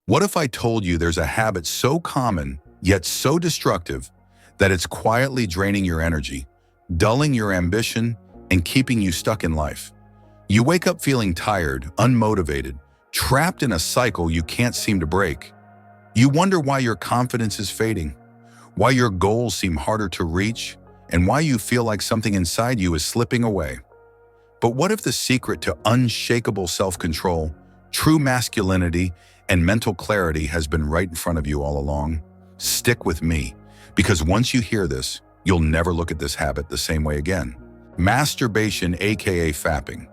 What if I told you there's a habit so common, yet so destructive, that it's quietly draining your energy, dulling your ambition, and keeping you stuck in life? You wake up feeling tired, unmotivated, trapped in a cycle you can't seem to break. You wonder why your confidence is fading, why your goals seem harder to reach, and why you feel like something inside you is slipping away. But what if the secret to unshakable self-control, true masculinity, and mental clarity has been right in front of you all along? Stick with me, because once you hear this, you'll never look at this habit the same way again. Masturbation, aka fapping.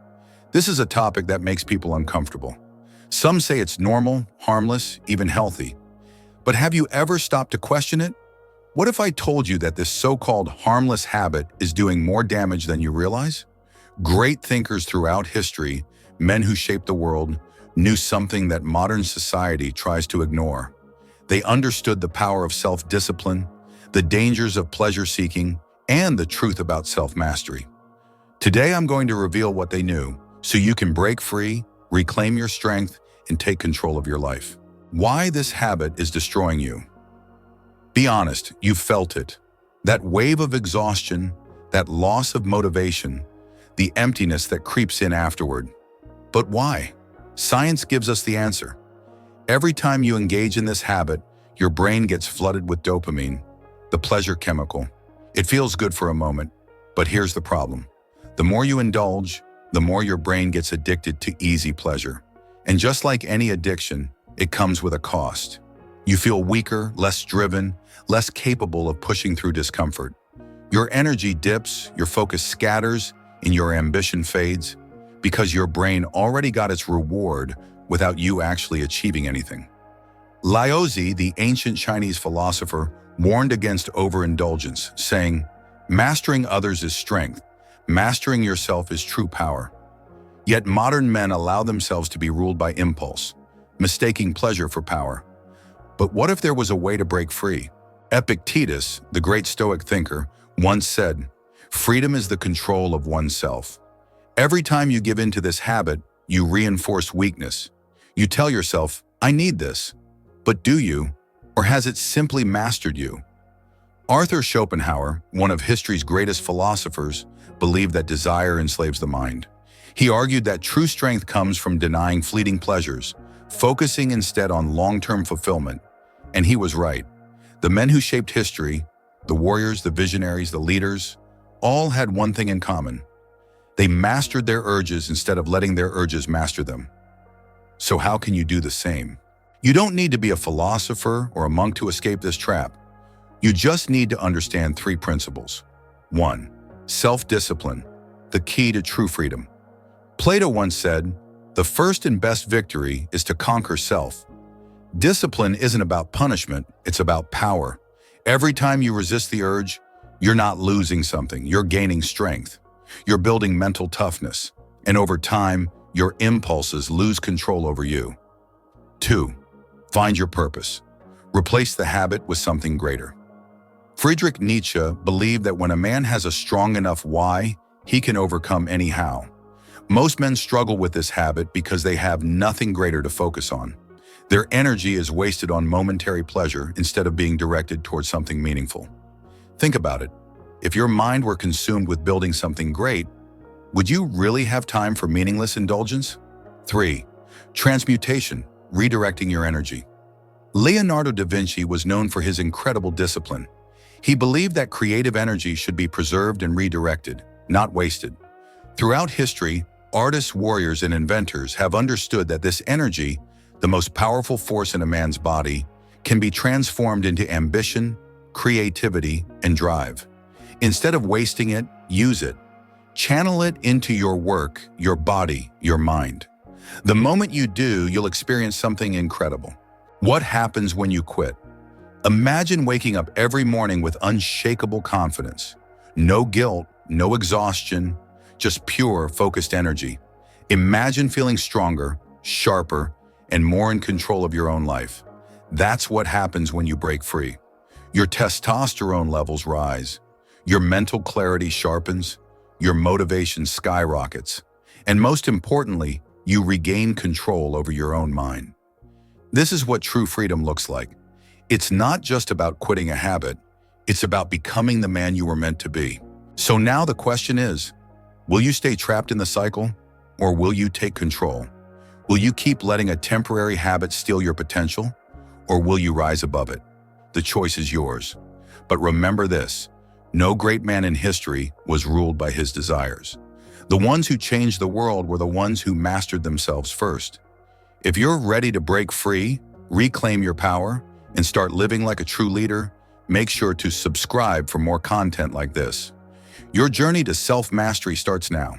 This is a topic that makes people uncomfortable. Some say it's normal, harmless, even healthy. But have you ever stopped to question it? What if I told you that this so-called harmless habit is doing more damage than you realize? Great thinkers throughout history, men who shaped the world, knew something that modern society tries to ignore. They understood the power of self-discipline, the dangers of pleasure-seeking, and the truth about self-mastery. Today, I'm going to reveal what they knew, so you can break free, reclaim your strength, and take control of your life. Why this habit is destroying you. Be honest, you've felt it. That wave of exhaustion, that loss of motivation, the emptiness that creeps in afterward. But why? Science gives us the answer. Every time you engage in this habit, your brain gets flooded with dopamine, the pleasure chemical. It feels good for a moment, but here's the problem. The more you indulge, the more your brain gets addicted to easy pleasure. And just like any addiction, it comes with a cost. You feel weaker, less driven, less capable of pushing through discomfort. Your energy dips, your focus scatters, and your ambition fades because your brain already got its reward without you actually achieving anything. Laozi, the ancient Chinese philosopher, warned against overindulgence, saying, "Mastering others is strength. Mastering yourself is true power." Yet modern men allow themselves to be ruled by impulse, mistaking pleasure for power. But what if there was a way to break free? Epictetus, the great Stoic thinker, once said, "Freedom is the control of oneself." Every time you give in to this habit, you reinforce weakness. You tell yourself, "I need this." But do you? Or has it simply mastered you? Arthur Schopenhauer, one of history's greatest philosophers, believed that desire enslaves the mind. He argued that true strength comes from denying fleeting pleasures, focusing instead on long-term fulfillment. And he was right. The men who shaped history, the warriors, the visionaries, the leaders, all had one thing in common. They mastered their urges instead of letting their urges master them. So how can you do the same? You don't need to be a philosopher or a monk to escape this trap. You just need to understand 3 principles. 1. Self-discipline, the key to true freedom. Plato once said, "The first and best victory is to conquer self." Discipline isn't about punishment, it's about power. Every time you resist the urge, you're not losing something, you're gaining strength. You're building mental toughness, and over time, your impulses lose control over you. 2. Find your purpose. Replace the habit with something greater. Friedrich Nietzsche believed that when a man has a strong enough why, he can overcome any how. Most men struggle with this habit because they have nothing greater to focus on. Their energy is wasted on momentary pleasure instead of being directed towards something meaningful. Think about it. If your mind were consumed with building something great, would you really have time for meaningless indulgence? 3. Transmutation, redirecting your energy. Leonardo da Vinci was known for his incredible discipline. He believed that creative energy should be preserved and redirected, not wasted. Throughout history, artists, warriors, and inventors have understood that this energy, the most powerful force in a man's body, can be transformed into ambition, creativity, and drive. Instead of wasting it, use it. Channel it into your work, your body, your mind. The moment you do, you'll experience something incredible. What happens when you quit? Imagine waking up every morning with unshakable confidence. No guilt, no exhaustion, just pure, focused energy. Imagine feeling stronger, sharper, and more in control of your own life. That's what happens when you break free. Your testosterone levels rise. Your mental clarity sharpens. Your motivation skyrockets. And most importantly, you regain control over your own mind. This is what true freedom looks like. It's not just about quitting a habit, it's about becoming the man you were meant to be. So now the question is, will you stay trapped in the cycle, or will you take control? Will you keep letting a temporary habit steal your potential, or will you rise above it? The choice is yours. But remember this, no great man in history was ruled by his desires. The ones who changed the world were the ones who mastered themselves first. If you're ready to break free, reclaim your power, and start living like a true leader, make sure to subscribe for more content like this. Your journey to self-mastery starts now.